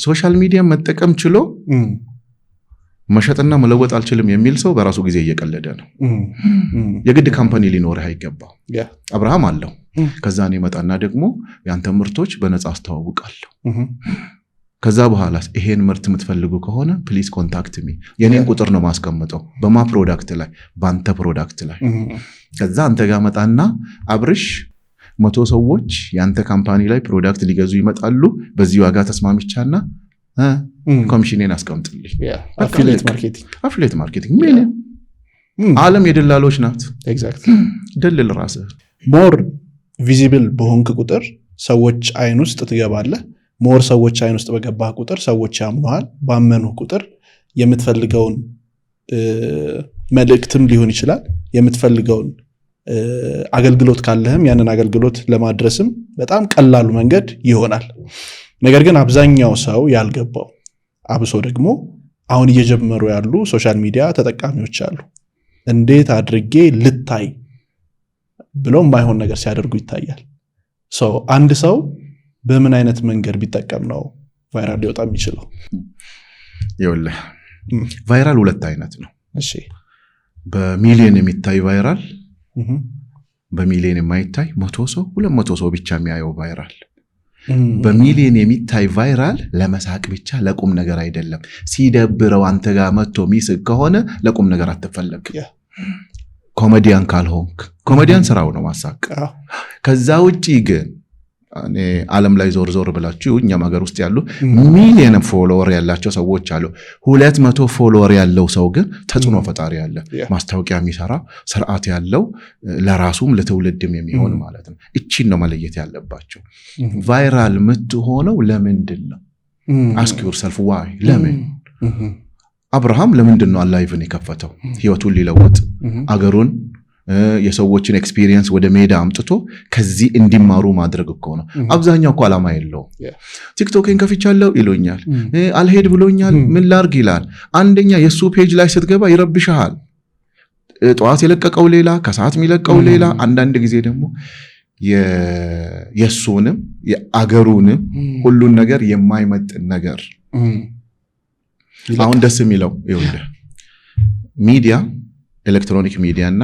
ሶሻል ሚዲያ መጠቀም ችሎ መሸጥና መለወጥ አልችልም የሚል ሰው በራሱ ጊዜ እየቀለደ ነው። የግድ ካምፓኒ ሊኖርህ አይገባው። አብርሃም አለው ከዛ እኔ መጣና ደግሞ ያንተ ምርቶች በነፃ አስተዋውቃለሁ። ከዛ በኋላ ይሄን ምርት የምትፈልጉ ከሆነ ፕሊዝ ኮንታክት ሚ የኔን ቁጥር ነው ማስቀምጠው በማ ፕሮዳክት ላይ ባንተ ፕሮዳክት ላይ። ከዛ አንተ ጋር መጣና አብርሽ 100 ሰዎች ያንተ ካምፓኒ ላይ ፕሮዳክት ሊገዙ ይመጣሉ በዚህ ዋጋ ተስማምቻና ኮሚሽኔን አስቀምጥልኝ። አፊሊየት ማርኬቲንግ ምን ዓለም የደላሎች ናት። ኤግዛክትሊ ደልል ራስህ ሞር ቪዚብል በሆንክ ቁጥር ሰዎች አይን ውስጥ ትገባለህ። ሞር ሰዎች አይን ውስጥ በገባህ ቁጥር ሰዎች ያምኑሃል። ባመኑህ ቁጥር የምትፈልገውን መልእክትም ሊሆን ይችላል የምትፈልገውን አገልግሎት ካለህም ያንን አገልግሎት ለማድረስም በጣም ቀላሉ መንገድ ይሆናል። ነገር ግን አብዛኛው ሰው ያልገባው አብሶ ደግሞ አሁን እየጀመሩ ያሉ ሶሻል ሚዲያ ተጠቃሚዎች አሉ እንዴት አድርጌ ልታይ ብለው የማይሆን ነገር ሲያደርጉ ይታያል። አንድ ሰው በምን አይነት መንገድ ቢጠቀም ነው ቫይራል ሊወጣ የሚችለው? ይኸውልህ ቫይራል ሁለት አይነት ነው። እሺ በሚሊዮን የሚታይ ቫይራል፣ በሚሊዮን የማይታይ 100 ሰው 200 ሰው ብቻ የሚያየው ቫይራል። በሚሊዮን የሚታይ ቫይራል ለመሳቅ ብቻ ለቁም ነገር አይደለም። ሲደብረው አንተ ጋር መጥቶ ሚስቅ ከሆነ ለቁም ነገር አትፈለግ። ኮሜዲያን ካልሆንክ ኮሜዲያን ስራው ነው ማሳቅ። ከዛ ውጪ ግን እኔ ዓለም ላይ ዞር ዞር ብላችሁ እኛም ሀገር ውስጥ ያሉ ሚሊዮን ፎሎወር ያላቸው ሰዎች አሉ። 200 ፎሎወር ያለው ሰው ግን ተጽዕኖ ፈጣሪ ያለ ማስታወቂያ የሚሰራ ስርዓት ያለው ለራሱም ለትውልድም የሚሆን ማለት ነው። እቺን ነው መለየት ያለባቸው። ቫይራል የምትሆነው ለምንድን ነው? አስክ ዮርሰልፍ ዋይ። ለምን አብርሃም ለምንድን ነው አላይቭን የከፈተው? ህይወቱን ሊለውጥ አገሩን የሰዎችን ኤክስፒሪየንስ ወደ ሜዳ አምጥቶ ከዚህ እንዲማሩ ማድረግ እኮ ነው። አብዛኛው እኮ ዓላማ የለው። ቲክቶክን ከፍቻለሁ ይሉኛል፣ አልሄድ ብሎኛል፣ ምን ላርግ ይላል። አንደኛ የሱ ፔጅ ላይ ስትገባ ይረብሻል። ጠዋት የለቀቀው ሌላ፣ ከሰዓት የሚለቀው ሌላ። አንዳንድ ጊዜ ደግሞ የሱንም የአገሩንም ሁሉን ነገር የማይመጥን ነገር። አሁን ደስ የሚለው ይኸውልህ ሚዲያ ኤሌክትሮኒክ ሚዲያ እና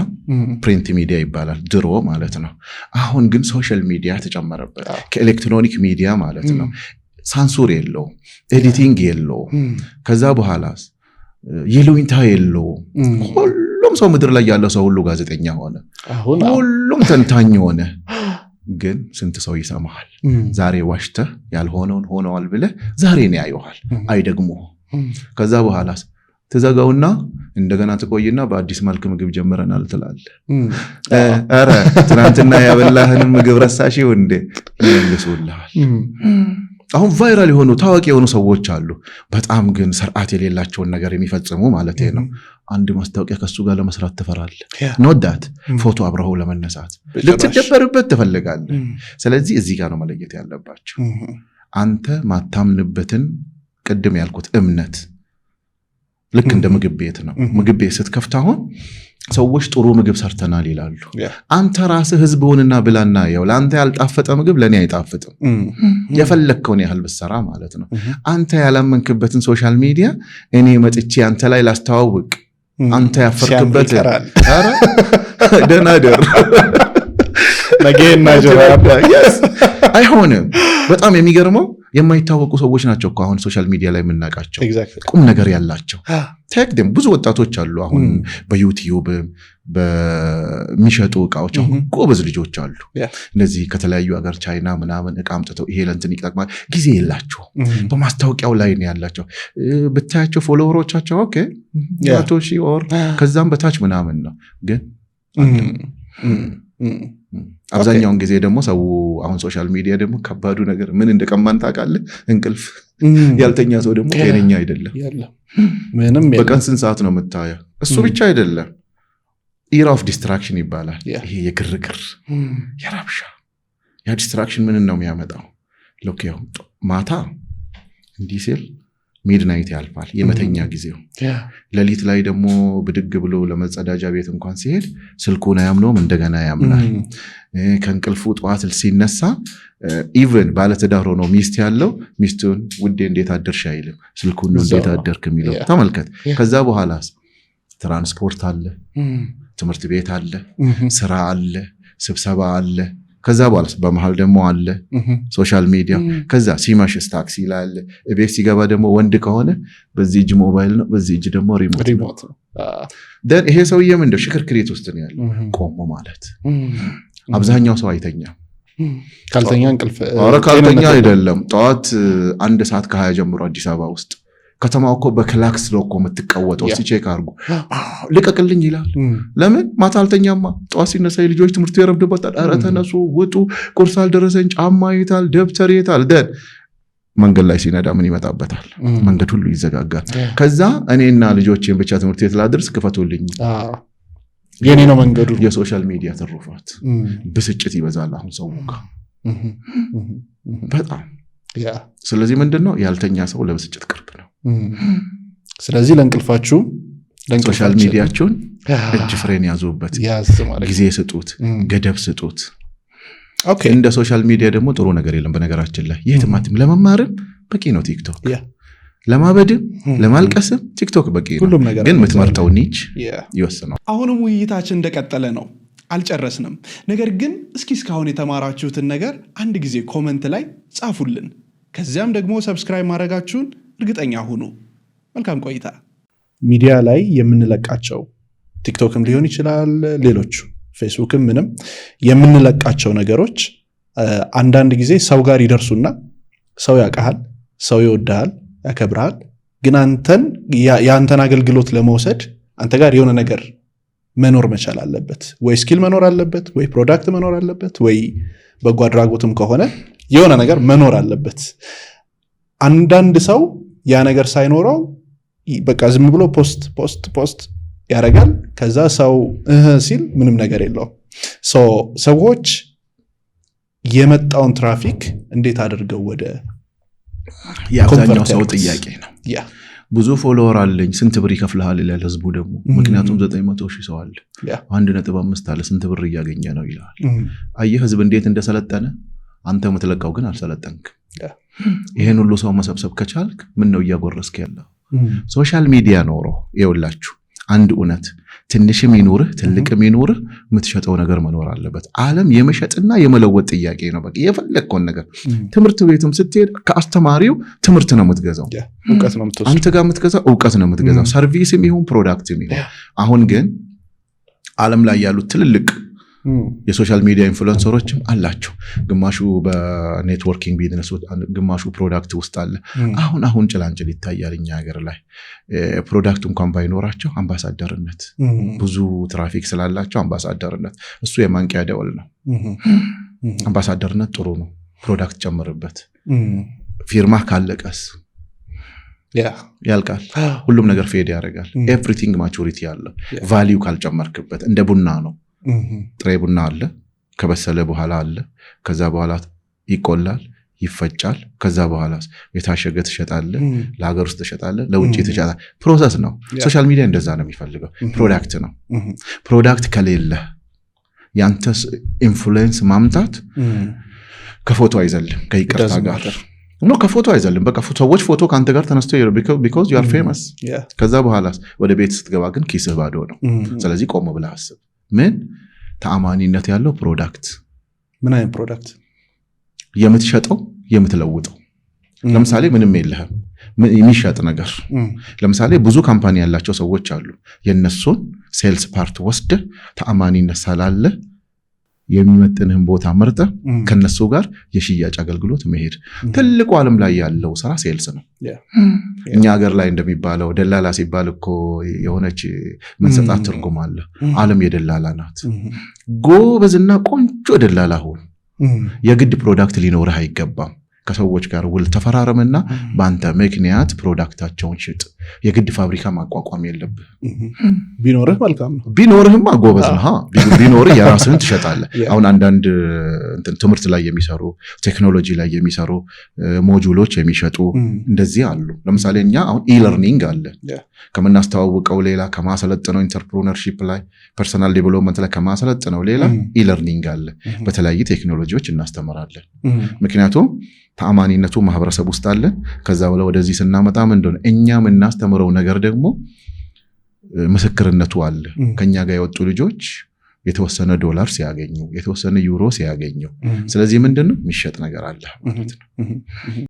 ፕሪንት ሚዲያ ይባላል ድሮ ማለት ነው። አሁን ግን ሶሻል ሚዲያ ተጨመረበት ከኤሌክትሮኒክ ሚዲያ ማለት ነው። ሳንሱር የለው፣ ኤዲቲንግ የለው። ከዛ በኋላ ይሉኝታ የለው። ሁሉም ሰው ምድር ላይ ያለው ሰው ሁሉ ጋዜጠኛ ሆነ፣ ሁሉም ተንታኝ ሆነ። ግን ስንት ሰው ይሰማሃል? ዛሬ ዋሽተህ ያልሆነውን ሆነዋል ብለህ ዛሬ ነው ያየዋል አይደግሞ። ከዛ በኋላ ትዘጋውና እንደገና ትቆይና በአዲስ መልክ ምግብ ጀምረናል ትላለህ። አረ ትናንትና ያበላህን ምግብ ረሳሽው እንዴ? ይልሱልሃል። አሁን ቫይራል የሆኑ ታዋቂ የሆኑ ሰዎች አሉ፣ በጣም ግን ስርዓት የሌላቸውን ነገር የሚፈጽሙ ማለት ነው። አንድ ማስታወቂያ ከሱ ጋር ለመስራት ትፈራለህ። ኖዳት ፎቶ አብረው ለመነሳት ልትደበርበት ትፈልጋለህ። ስለዚህ እዚህ ጋር ነው መለየት ያለባቸው። አንተ ማታምንበትን ቅድም ያልኩት እምነት ልክ እንደ ምግብ ቤት ነው። ምግብ ቤት ስትከፍት አሁን ሰዎች ጥሩ ምግብ ሰርተናል ይላሉ። አንተ ራስህ ህዝብውንና ብላና ያው ለአንተ ያልጣፈጠ ምግብ ለኔ አይጣፍጥም። የፈለከውን ያህል ብትሰራ ማለት ነው። አንተ ያላመንክበትን ሶሻል ሚዲያ እኔ መጥቼ አንተ ላይ ላስተዋውቅ፣ አንተ ያፈርክበት አረ ደናደር ነገና ጀራባ አይሆንም። በጣም የሚገርመው የማይታወቁ ሰዎች ናቸው እኮ አሁን ሶሻል ሚዲያ ላይ የምናውቃቸው ቁም ነገር ያላቸው ተክደም ብዙ ወጣቶች አሉ። አሁን በዩቲዩብ በሚሸጡ እቃዎች አሁን ጎበዝ ልጆች አሉ። እንደዚህ ከተለያዩ ሀገር ቻይና ምናምን እቃ አምጥተው ይሄ ለእንትን ይጠቅማል ጊዜ የላቸው፣ በማስታወቂያው ላይ ነው ያላቸው። ብታያቸው ፎሎወሮቻቸው ኦኬ 100,000 ኦር ከዛም በታች ምናምን ነው። ግን አብዛኛውን ጊዜ ደግሞ ሰው አሁን ሶሻል ሚዲያ ደግሞ ከባዱ ነገር ምን እንደቀማን ታውቃለህ? እንቅልፍ። ያልተኛ ሰው ደግሞ ጤነኛ አይደለም። ምንም በቀን ስንት ሰዓት ነው የምታየው? እሱ ብቻ አይደለም፣ ኢራ ኦፍ ዲስትራክሽን ይባላል። ይሄ የግርግር የራብሻ ያ ዲስትራክሽን ምን ነው የሚያመጣው? ሎክ ያው ማታ እንዲህ ሲል ሚድናይት ያልፋል የመተኛ ጊዜው። ሌሊት ላይ ደግሞ ብድግ ብሎ ለመጸዳጃ ቤት እንኳን ሲሄድ ስልኩን አያምነውም፣ እንደገና ያምናል። ከእንቅልፉ ጠዋት ሲነሳ ኢቨን ባለትዳር ሆኖ ሚስት ያለው ሚስቱን ውዴ እንዴት አደርሽ አይልም፣ ስልኩን ነው እንዴት አደርክ የሚለው። ተመልከት። ከዛ በኋላ ትራንስፖርት አለ፣ ትምህርት ቤት አለ፣ ስራ አለ፣ ስብሰባ አለ። ከዛ በኋላ በመሃል ደግሞ አለ ሶሻል ሚዲያ። ከዛ ሲመሽስ ታክሲ ላይ አለ። ቤት ሲገባ ደግሞ ወንድ ከሆነ በዚህ እጅ ሞባይል ነው፣ በዚህ እጅ ደግሞ ሪሞት ነው። ይሄ ሰውዬ ምንድነው ሽክርክሪት ውስጥ ነው ያለው። ቆሞ ማለት አብዛኛው ሰው አይተኛም። ካልተኛ እንቅልፍ ካልተኛ አይደለም። ጠዋት 1 ሰዓት ከ20 ጀምሮ አዲስ አበባ ውስጥ ከተማው እኮ በክላክስ ነው እኮ የምትቀወጠው። ሲቼክ አድርጉ ልቀቅልኝ ይላል። ለምን ማታ አልተኛማ። ጠዋት ሲነሳ የልጆች ትምህርት ይረፍድበታል። ኧረ ተነሱ ውጡ፣ ቁርስ አልደረሰኝ፣ ጫማ የታል፣ ደብተር የታል። ደን መንገድ ላይ ሲነዳ ምን ይመጣበታል? መንገድ ሁሉ ይዘጋጋል። ከዛ እኔና ልጆቼን ብቻ ትምህርት ቤት ላድርስ ክፈቱልኝ፣ የኔ ነው መንገዱ። የሶሻል ሚዲያ ትሩፋት ብስጭት ይበዛል አሁን ሰው ጋር በጣም። ስለዚህ ምንድነው ያልተኛ ሰው ለብስጭት ቅርብ ነው። ስለዚህ ለእንቅልፋችሁ ሶሻል ሚዲያችሁን እጅ ፍሬን ያዙበት፣ ጊዜ ስጡት፣ ገደብ ስጡት። እንደ ሶሻል ሚዲያ ደግሞ ጥሩ ነገር የለም በነገራችን ላይ። ይህ ትማትም ለመማርም በቂ ነው ቲክቶክ፣ ለማበድም ለማልቀስም ቲክቶክ በቂ ነው። ግን የምትመርጠው ኒች ይወስነው። አሁንም ውይይታችን እንደቀጠለ ነው፣ አልጨረስንም። ነገር ግን እስኪ እስካሁን የተማራችሁትን ነገር አንድ ጊዜ ኮመንት ላይ ጻፉልን። ከዚያም ደግሞ ሰብስክራይብ ማድረጋችሁን እርግጠኛ ሁኑ። መልካም ቆይታ። ሚዲያ ላይ የምንለቃቸው ቲክቶክም ሊሆን ይችላል፣ ሌሎቹ ፌስቡክም ምንም የምንለቃቸው ነገሮች አንዳንድ ጊዜ ሰው ጋር ይደርሱና ሰው ያውቃል፣ ሰው ይወዳል፣ ያከብራል። ግን የአንተን አገልግሎት ለመውሰድ አንተ ጋር የሆነ ነገር መኖር መቻል አለበት። ወይ ስኪል መኖር አለበት፣ ወይ ፕሮዳክት መኖር አለበት፣ ወይ በጎ አድራጎትም ከሆነ የሆነ ነገር መኖር አለበት። አንዳንድ ሰው ያ ነገር ሳይኖረው በቃ ዝም ብሎ ፖስት ያደርጋል። ከዛ ሰው ሲል ምንም ነገር የለውም። ሰዎች የመጣውን ትራፊክ እንዴት አድርገው ወደ የአብዛኛው ሰው ጥያቄ ነው። ብዙ ፎሎወር አለኝ ስንት ብር ይከፍልሃል ይላል ህዝቡ ደግሞ። ምክንያቱም 900,000 ሰው አለ፣ 1.5 አለ ስንት ብር እያገኘ ነው ይላል። አየህ ህዝብ እንዴት እንደሰለጠነ። አንተ የምትለቀው ግን አልሰለጠንክ። ይሄን ሁሉ ሰው መሰብሰብ ከቻልክ ምን ነው እያጎረስክ ያለው? ሶሻል ሚዲያ ኖሮ ይኸውላችሁ አንድ እውነት ትንሽም ይኑርህ ትልቅም ይኑርህ የምትሸጠው ነገር መኖር አለበት። ዓለም የመሸጥና የመለወጥ ጥያቄ ነው። በቃ የፈለግከውን ነገር ትምህርት ቤትም ስትሄድ ከአስተማሪው ትምህርት ነው የምትገዛው፣ እውቀት ነው የምትወስደው። አንተ ጋር የምትገዛው እውቀት ነው የምትገዛው፣ ሰርቪስም ይሁን ፕሮዳክትም ይሁን። አሁን ግን ዓለም ላይ ያሉት ትልልቅ የሶሻል ሚዲያ ኢንፍሉዌንሰሮችም አላቸው። ግማሹ በኔትወርኪንግ ቢዝነስ፣ ግማሹ ፕሮዳክት ውስጥ አለ። አሁን ጭላንጭል ይታያል እኛ ሀገር ላይ። ፕሮዳክት እንኳን ባይኖራቸው አምባሳደርነት፣ ብዙ ትራፊክ ስላላቸው አምባሳደርነት፣ እሱ የማንቂያ ደወል ነው። አምባሳደርነት ጥሩ ነው፣ ፕሮዳክት ጨምርበት። ፊርማ ካለቀስ ያልቃል፣ ሁሉም ነገር ፌድ ያደርጋል። ኤቭሪቲንግ ማቹሪቲ አለው። ቫሊዩ ካልጨመርክበት እንደ ቡና ነው። ጥሬ ቡና አለ፣ ከበሰለ በኋላ አለ፣ ከዛ በኋላ ይቆላል፣ ይፈጫል፣ ከዛ በኋላ የታሸገ ትሸጣለህ፣ ለሀገር ውስጥ ትሸጣለህ፣ ለውጭ ትሸጣለህ። ፕሮሰስ ነው። ሶሻል ሚዲያ እንደዛ ነው የሚፈልገው። ፕሮዳክት ነው። ፕሮዳክት ከሌለ ያንተ ኢንፍሉዌንስ ማምጣት ከፎቶ አይዘልም፣ ከይቅርታ ጋር ነው። ከፎቶ አይዘልም። በቃ ሰዎች ፎቶ ከአንተ ጋር ተነስተው because you are famous። ከዛ በኋላ ወደ ቤት ስትገባ ግን ኪስህ ባዶ ነው። ስለዚህ ቆም ብለህ አስብ። ምን ተአማኒነት ያለው ፕሮዳክት፣ ምን አይነት ፕሮዳክት የምትሸጠው የምትለውጠው። ለምሳሌ ምንም የለህም የሚሸጥ ነገር። ለምሳሌ ብዙ ካምፓኒ ያላቸው ሰዎች አሉ። የነሱን ሴልስ ፓርት ወስደ ተአማኒነት ስላለ የሚመጥንህን ቦታ መርጠ ከነሱ ጋር የሽያጭ አገልግሎት መሄድ። ትልቁ ዓለም ላይ ያለው ስራ ሴልስ ነው። እኛ ሀገር ላይ እንደሚባለው ደላላ ሲባል እኮ የሆነች መንሰጣት ትርጉም አለ። ዓለም የደላላ ናት። ጎበዝና ቆንጆ ደላላ ሁን። የግድ ፕሮዳክት ሊኖርህ አይገባም። ከሰዎች ጋር ውል ተፈራረምና በአንተ ምክንያት ፕሮዳክታቸውን ሽጥ። የግድ ፋብሪካ ማቋቋም የለብህ። ቢኖርህ መልካም ነው። ቢኖርህማ ጎበዝ ነህ። ቢኖርህ የራስህን ትሸጣለህ። አሁን አንዳንድ ትምህርት ላይ የሚሰሩ ቴክኖሎጂ ላይ የሚሰሩ ሞጁሎች የሚሸጡ እንደዚህ አሉ። ለምሳሌ እኛ አሁን ኢለርኒንግ አለ ከምናስተዋውቀው ሌላ፣ ከማሰለጥነው ኢንተርፕረነርሺፕ ላይ ፐርሰናል ዴቨሎፕመንት ላይ ከማሰለጥነው ሌላ ኢለርኒንግ አለ። በተለያዩ ቴክኖሎጂዎች እናስተምራለን። ምክንያቱም ተአማኒነቱ ማህበረሰብ ውስጥ አለ። ከዛ በኋላ ወደዚህ ስናመጣ ምንድነው እኛ የምናስተምረው ነገር ደግሞ ምስክርነቱ አለ። ከኛ ጋር የወጡ ልጆች የተወሰነ ዶላር ሲያገኙ፣ የተወሰነ ዩሮ ሲያገኙ፣ ስለዚህ ምንድነው የሚሸጥ ነገር አለ ማለት ነው።